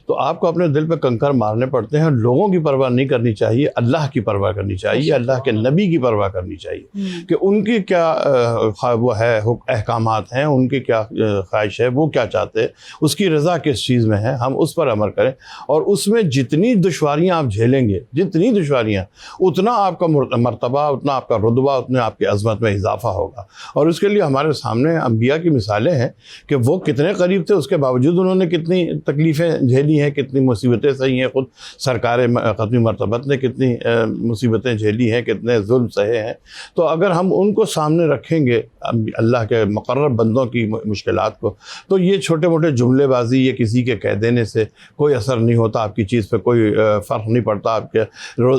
[SPEAKER 2] تو آپ کو اپنے دل پہ کنکر مارنے پڑتے ہیں. لوگوں کی پرواہ نہیں کرنی چاہیے، اللہ کی پرواہ کرنی چاہیے، اللہ کے نبی کی پرواہ کرنی چاہیے کہ ان کی کیا وہ ہے احکامات ہیں، ان کی کیا خواہش ہے، وہ کیا چاہتے ہیں، اس کی رضا کس چیز میں ہے، ہم اس پر عمل کریں. اور اس میں جتنی دشواریاں آپ جھیلیں گے، جتنی دشواریاں، اتنا آپ کا مرتبہ، اتنا آپ کا رتبہ، اتنا آپ کی عظمت میں اضافہ ہوگا. اور اس کے لیے ہمارے سامنے انبیاء کی مثالیں ہیں کہ وہ کتنے قریب تھے، اس کے باوجود انہوں نے کتنی تکلیفیں جھیلی ہیں، کتنی مصیبتیں سہی ہیں. خود سرکار ختمی مرتبت نے کتنی مصیبتیں جھیلی ہیں، کتنے ظلم سہے ہیں. تو اگر ہم ان کو سامنے رکھیں گے، اللہ کے مقرر بندوں کی مشکلات کو، تو یہ چھوٹے موٹے جملے بازی، یہ کسی کے کہہ دینے سے کوئی اثر نہیں ہوتا، آپ کی چیز پہ کوئی فرق نہیں پڑتا، آپ کے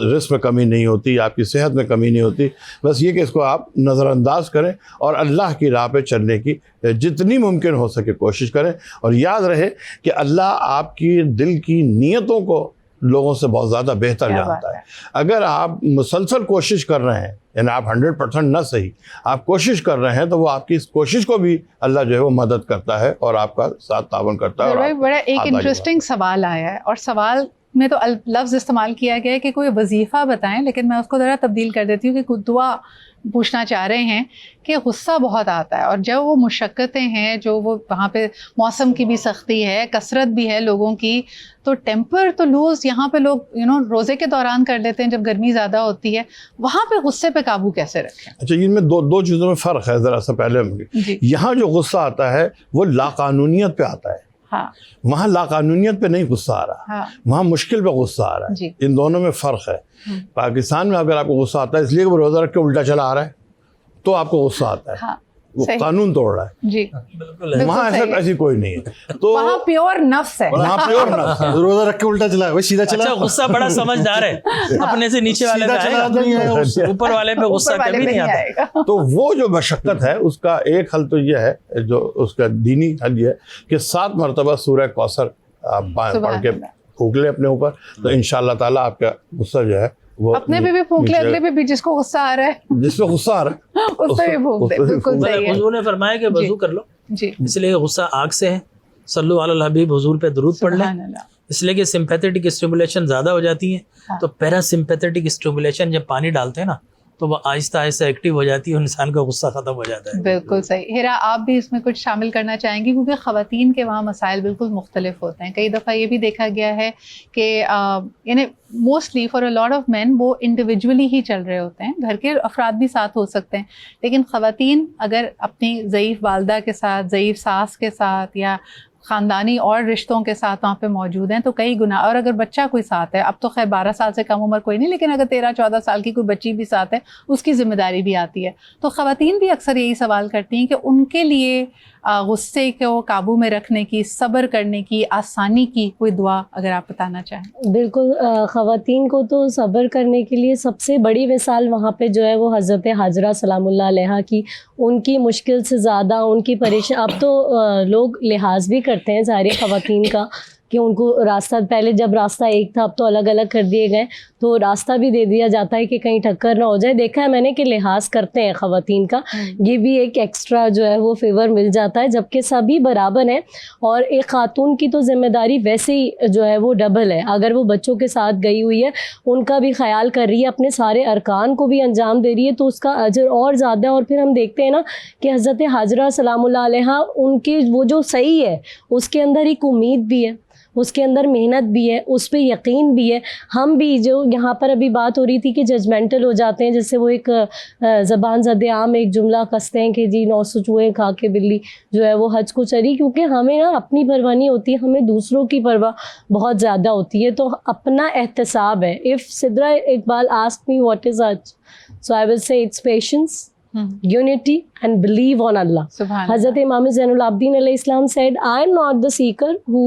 [SPEAKER 2] رزق میں کمی نہیں ہوتی، آپ کی صحت میں کمی نہیں ہوتی. بس یہ کہ اس کو آپ نظر انداز کریں اور اللہ کی راہ پہ چلنے کی جتنی ممکن ہو سکے کوشش کریں. اور یاد رہے کہ اللہ آپ کی دل کی نیتوں کو لوگوں سے بہت زیادہ بہتر جانتا ہے. اگر آپ مسلسل کوشش کر رہے ہیں، یعنی آپ 100% نہ صحیح، آپ کوشش کر رہے ہیں، تو وہ آپ کی اس کوشش کو بھی اللہ جو ہے وہ مدد کرتا ہے اور آپ کا ساتھ تعاون کرتا ہے.
[SPEAKER 3] بڑا ایک انٹرسٹنگ سوال آیا ہے، اور سوال میں تو لفظ استعمال کیا گیا ہے کہ کوئی وظیفہ بتائیں، لیکن میں اس کو ذرا تبدیل کر دیتی ہوں کہ کوئی دعا پوچھنا چاہ رہے ہیں کہ غصہ بہت آتا ہے، اور جب وہ مشقتیں ہیں، جو وہ وہاں پہ موسم کی بھی سختی ہے، کثرت بھی ہے لوگوں کی، تو ٹیمپر تو لوز یہاں پہ لوگ روزے کے دوران کر لیتے ہیں جب گرمی زیادہ ہوتی ہے، وہاں پہ غصے پہ قابو کیسے رکھیں؟
[SPEAKER 2] اچھا، ان میں دو چیزوں میں فرق ہے ذرا سا پہلے
[SPEAKER 3] جی
[SPEAKER 2] یہاں جو غصہ آتا ہے وہ لاقانونیت پہ آتا ہے،
[SPEAKER 3] ہاں
[SPEAKER 2] وہاں لاقانونیت پہ نہیں غصہ آ رہا،
[SPEAKER 3] ہاں
[SPEAKER 2] وہاں مشکل پہ غصہ آ رہا ہے،
[SPEAKER 3] جی
[SPEAKER 2] ان دونوں میں فرق ہے۔ پاکستان میں اگر آپ کو غصہ آتا ہے اس لیے کہ وہ روزہ رکھ کے الٹا چلا آ رہا ہے تو آپ کو غصہ آتا ہے،
[SPEAKER 3] ہاں
[SPEAKER 2] وہ
[SPEAKER 3] صحیح،
[SPEAKER 2] قانون توڑ رہا ہے،
[SPEAKER 3] جی
[SPEAKER 4] بالکل
[SPEAKER 2] وہاں
[SPEAKER 3] صحیح ہے۔
[SPEAKER 2] ایسی کوئی نہیں ہے، تو
[SPEAKER 3] وہاں پیور نفس ہے،
[SPEAKER 2] وہاں پیور نفس ہے۔
[SPEAKER 1] روزہ رکھ کے الٹا چلا وہ سیدھا چلا،
[SPEAKER 4] اچھا غصہ بڑا سمجھدار ہے، اپنے سے نیچے والے پہ
[SPEAKER 1] سیدھا
[SPEAKER 4] آئے
[SPEAKER 1] چلا
[SPEAKER 4] گا،
[SPEAKER 1] نہیں ہے،
[SPEAKER 4] اوپر والے پہ غصہ
[SPEAKER 3] اوپر والے
[SPEAKER 4] کبھی
[SPEAKER 3] پہ
[SPEAKER 4] نہیں آتا۔
[SPEAKER 3] آئے گا۔
[SPEAKER 2] تو وہ جو مشقت ہے اس کا ایک حل تو یہ ہے، جو اس کا دینی حل یہ ہے کہ 7 مرتبہ سورہ کوثر آپ پڑھ کے پھونک لیں اپنے اوپر، تو انشاءاللہ تعالیٰ آپ کا غصہ جو ہے وہ
[SPEAKER 3] اپنے پہ بھی پھونک لے، اگلے پہ بھی، جس کو غصہ آ رہا ہے
[SPEAKER 2] جس پہ غصہ آ رہا ہے
[SPEAKER 3] اس پہ بھی پھونک دے، بالکل صحیح ہے۔
[SPEAKER 4] حضور نے فرمایا کہ وضو کر لو،
[SPEAKER 3] جی
[SPEAKER 4] اس لیے غصہ آگ سے ہے، صلو علی الحبیب، حضور پہ درود پڑھ لیں،
[SPEAKER 3] سبحان اللہ،
[SPEAKER 4] اس لیے کہ سمپیتھیٹک اسٹیمولیشن زیادہ ہو جاتی ہے،
[SPEAKER 3] ہاں۔
[SPEAKER 4] تو پیرا سمپیتھیٹک اسٹیمولیشن جب پانی ڈالتے ہیں نا تو وہ آہستہ آہستہ ایکٹیو ہو جاتی ہے، انسان کا غصہ ختم ہو جاتا ہے۔
[SPEAKER 3] بالکل صحیح۔ ہیرا آپ بھی اس میں کچھ شامل کرنا چاہیں گی، کیونکہ خواتین کے وہاں مسائل بالکل مختلف ہوتے ہیں، کئی دفعہ یہ بھی دیکھا گیا ہے کہ یعنی mostly for a lot of men وہ انڈیویجولی ہی چل رہے ہوتے ہیں، گھر کے افراد بھی ساتھ ہو سکتے ہیں، لیکن خواتین اگر اپنی ضعیف والدہ کے ساتھ، ضعیف ساس کے ساتھ یا خاندانی اور رشتوں کے ساتھ وہاں پہ موجود ہیں تو کئی گناہ، اور اگر بچہ کوئی ساتھ ہے، اب تو خیر 12 سال سے کم عمر کوئی نہیں، لیکن اگر 13-14 سال کی کوئی بچی بھی ساتھ ہے اس کی ذمہ داری بھی آتی ہے، تو خواتین بھی اکثر یہی سوال کرتی ہیں کہ ان کے لیے غصے کو قابو میں رکھنے کی، صبر کرنے کی، آسانی کی کوئی دعا اگر آپ بتانا چاہیں۔
[SPEAKER 5] بالکل، خواتین کو تو صبر کرنے کے لیے سب سے بڑی مثال وہاں پہ جو ہے وہ حضرت حاجرہ سلام اللہ علیہا کی، ان کی مشکل سے زیادہ ان کی پریشان، اب تو لوگ لحاظ بھی کرتے ہیں ساری خواتین کا کہ ان کو راستہ، پہلے جب راستہ ایک تھا اب تو الگ الگ کر دیے گئے، تو راستہ بھی دے دیا جاتا ہے کہ کہیں ٹکر نہ ہو جائے، دیکھا ہے میں نے کہ لحاظ کرتے ہیں خواتین کا، یہ بھی ایک ایکسٹرا جو ہے وہ فیور مل جاتا ہے، جبکہ سبھی برابر ہیں، اور ایک خاتون کی تو ذمہ داری ویسے ہی جو ہے وہ ڈبل ہے، اگر وہ بچوں کے ساتھ گئی ہوئی ہے ان کا بھی خیال کر رہی ہے، اپنے سارے ارکان کو بھی انجام دے رہی ہے، تو اس کا اجر اور زیادہ ہے۔ اور پھر ہم دیکھتے ہیں نا کہ حضرت حاجرہ سلام اللہ علیہا، ان کے وہ جو صحیح ہے اس کے اندر ایک امید بھی ہے، اس کے اندر محنت بھی ہے، اس پہ یقین بھی ہے۔ ہم بھی جو یہاں پر ابھی بات ہو رہی تھی کہ ججمنٹل ہو جاتے ہیں، جس سے وہ ایک زبان زد عام ایک جملہ کستے ہیں کہ جی 900 چوہے کھا کے بلی جو ہے وہ حج کو چلی، کیونکہ ہمیں نا اپنی پرواہ نہیں ہوتی، ہمیں دوسروں کی پرواہ بہت زیادہ ہوتی ہے، تو اپنا احتساب ہے۔ If Sidra Iqbal asked me what is Hajj, so I will say it's patience, unity and believe on Allah.
[SPEAKER 3] سبحان
[SPEAKER 5] Hazrat Imam Zain al-Abidin alayhi Islam said, I am not the seeker who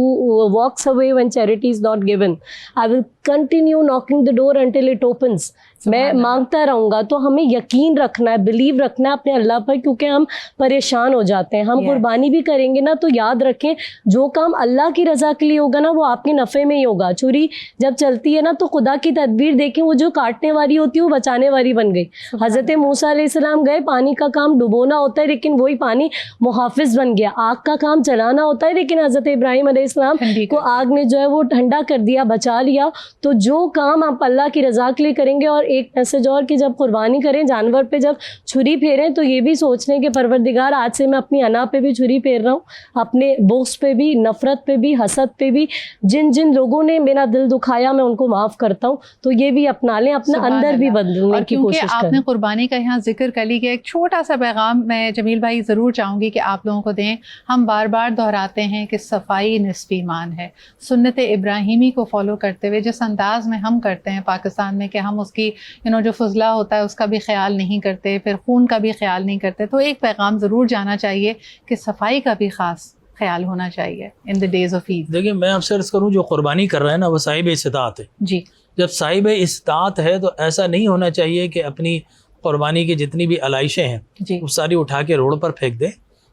[SPEAKER 5] walks away when charity is not given. I will continue knocking the door until it opens. میں مانگتا رہوں گا۔ تو ہمیں یقین رکھنا ہے، blue رکھنا ہے اپنے اللہ پر، کیونکہ ہم پریشان ہو جاتے ہیں۔ ہم قربانی بھی کریں گے نا تو یاد رکھیں جو کام اللہ کی رضا کے لیے ہوگا نا وہ آپ کے نفع میں ہی ہوگا۔ چھری جب چلتی ہے نا تو خدا کی تدبیر دیکھیں، وہ جو کاٹنے والی ہوتی ہے وہ بچانے والی بن گئی۔ حضرت موسیٰ علیہ السلام گئے، پانی کا کام ڈبونا ہوتا ہے لیکن وہی پانی محافظ بن گیا، آگ کا کام چلانا ہوتا ہے لیکن حضرت ابراہیم علیہ السلام کو آگ نے جو ہے وہ ٹھنڈا کر دیا، بچا لیا۔ تو جو کام آپ اللہ کی رضا کے لیے کریں گے، اور ایک میسج اور کہ جب قربانی کریں، جانور پہ جب چھری پھیریں تو یہ بھی سوچ لیں کہ پروردگار آج سے میں اپنی انا پہ بھی چھری پھیر رہا ہوں، اپنے بغض پہ بھی، نفرت پہ بھی، حسد پہ بھی، جن جن لوگوں نے میرا دل دکھایا میں ان کو معاف کرتا ہوں۔ تو یہ بھی اپنا لیں، اپنا اندر بھی بدلنے کی کوشش کریں۔
[SPEAKER 3] آپ نے قربانی کا یہاں ذکر کر لی، کہ ایک چھوٹا سا پیغام میں جمیل بھائی ضرور چاہوں گی کہ آپ لوگوں کو دیں۔ ہم بار بار دہراتے ہیں کہ صفائی نصف ایمان ہے، سنت ابراہیمی کو فالو کرتے ہوئے جس انداز میں ہم کرتے ہیں پاکستان میں کہ ہم اس کی جو فضلہ ہوتا ہے اس کا بھی خیال نہیں کرتے، پھر خون کا بھی خیال نہیں کرتے، تو ایک پیغام ضرور جانا چاہیے کہ صفائی کا بھی خاص خیال ہونا چاہیے ان دی ڈیز آف عید۔
[SPEAKER 4] دیکھیں میں آپ سے عرض کروں، جو قربانی کر رہا ہے نا وہ صاحب استطاعت ہے۔
[SPEAKER 3] جی،
[SPEAKER 4] جب صاحب استطاعت ہے تو ایسا نہیں ہونا چاہیے کہ اپنی قربانی کی جتنی بھی علائشیں ہیں
[SPEAKER 3] جی،
[SPEAKER 4] وہ ساری اٹھا کے روڈ پر پھینک دے۔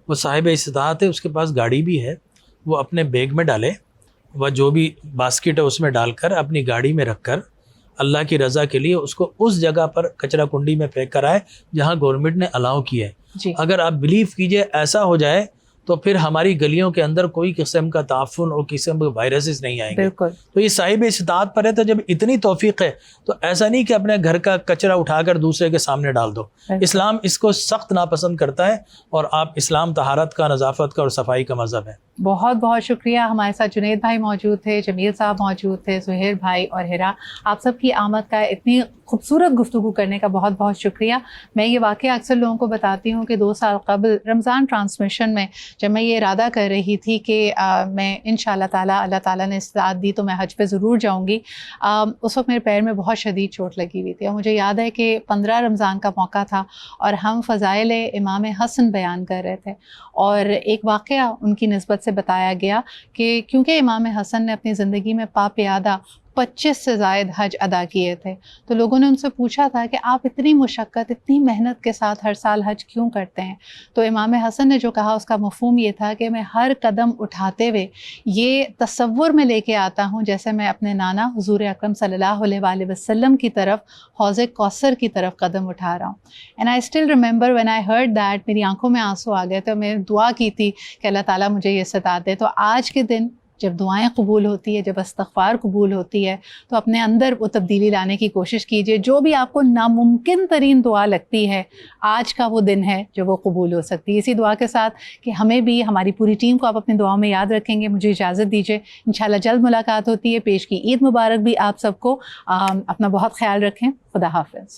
[SPEAKER 4] وہ صاحب استطاعت ہے، اس کے پاس گاڑی بھی ہے، وہ اپنے بیگ میں ڈالے، وہ جو بھی باسکٹ ہے اس میں ڈال کر اپنی گاڑی میں رکھ کر اللہ کی رضا کے لیے اس کو اس جگہ پر کچرا کنڈی میں پھینک کر آئے جہاں گورنمنٹ نے الاؤ کیا ہے۔
[SPEAKER 3] جی،
[SPEAKER 4] اگر آپ بلیو کیجئے ایسا ہو جائے تو پھر ہماری گلیوں کے اندر کوئی قسم کا تعفن اور قسم کے وائرسز نہیں آئیں گے.
[SPEAKER 3] بالکل.
[SPEAKER 4] تو یہ صاحب استطاعت پر ہے. تو جب اتنی توفیق ہے تو ایسا نہیں کہ اپنے گھر کا کچرا اٹھا کر دوسرے کے سامنے ڈال دو. اسلام اس کو سخت ناپسند کرتا ہے، اور اسلام طہارت کا، نظافت کا اور صفائی کا مذہب ہے.
[SPEAKER 3] بہت بہت شکریہ. ہمارے ساتھ جنید بھائی موجود تھے، جمیل صاحب موجود تھے، زہیر بھائی اور ہیرا. آپ سب کی آمد کا، اتنی خوبصورت گفتگو کرنے کا بہت بہت شکریہ. میں یہ واقعہ اکثر لوگوں کو بتاتی ہوں کہ 2 سال قبل رمضان ٹرانسمیشن میں جب میں یہ ارادہ کر رہی تھی کہ میں انشاءاللہ تعالیٰ، اللہ تعالیٰ نے استطاعت دی تو میں حج پہ ضرور جاؤں گی، اس وقت میرے پیر میں بہت شدید چوٹ لگی ہوئی تھی. اور مجھے یاد ہے کہ 15 رمضان کا موقع تھا اور ہم فضائل امام حسن بیان کر رہے تھے، اور ایک واقعہ ان کی نسبت سے بتایا گیا کہ کیونکہ امام حسن نے اپنی زندگی میں پا پیادہ 25 سے زائد حج ادا کیے تھے، تو لوگوں نے ان سے پوچھا تھا کہ آپ اتنی مشقت، اتنی محنت کے ساتھ ہر سال حج کیوں کرتے ہیں؟ تو امام حسن نے جو کہا اس کا مفہوم یہ تھا کہ میں ہر قدم اٹھاتے ہوئے یہ تصور میں لے کے آتا ہوں جیسے میں اپنے نانا حضور اکرم صلی اللہ علیہ وآلہ وسلم کی طرف، حوض کوثر کی طرف قدم اٹھا رہا ہوں. And I still remember when I heard that, میری آنکھوں میں آنسو آ گئے تھے. میں نے دعا کی تھی کہ اللہ تعالیٰ مجھے یہ استطاعت دے. تو آج کے دن جب دعائیں قبول ہوتی ہے، جب استغفار قبول ہوتی ہے، تو اپنے اندر وہ تبدیلی لانے کی کوشش کیجیے. جو بھی آپ کو ناممکن ترین دعا لگتی ہے، آج کا وہ دن ہے جو وہ قبول ہو سکتی ہے. اسی دعا کے ساتھ کہ ہمیں بھی، ہماری پوری ٹیم کو آپ اپنی دعاؤں میں یاد رکھیں گے. مجھے اجازت دیجیے، انشاءاللہ جلد ملاقات ہوتی ہے. پیش کی عید مبارک بھی آپ سب کو. اپنا بہت خیال رکھیں. خدا حافظ.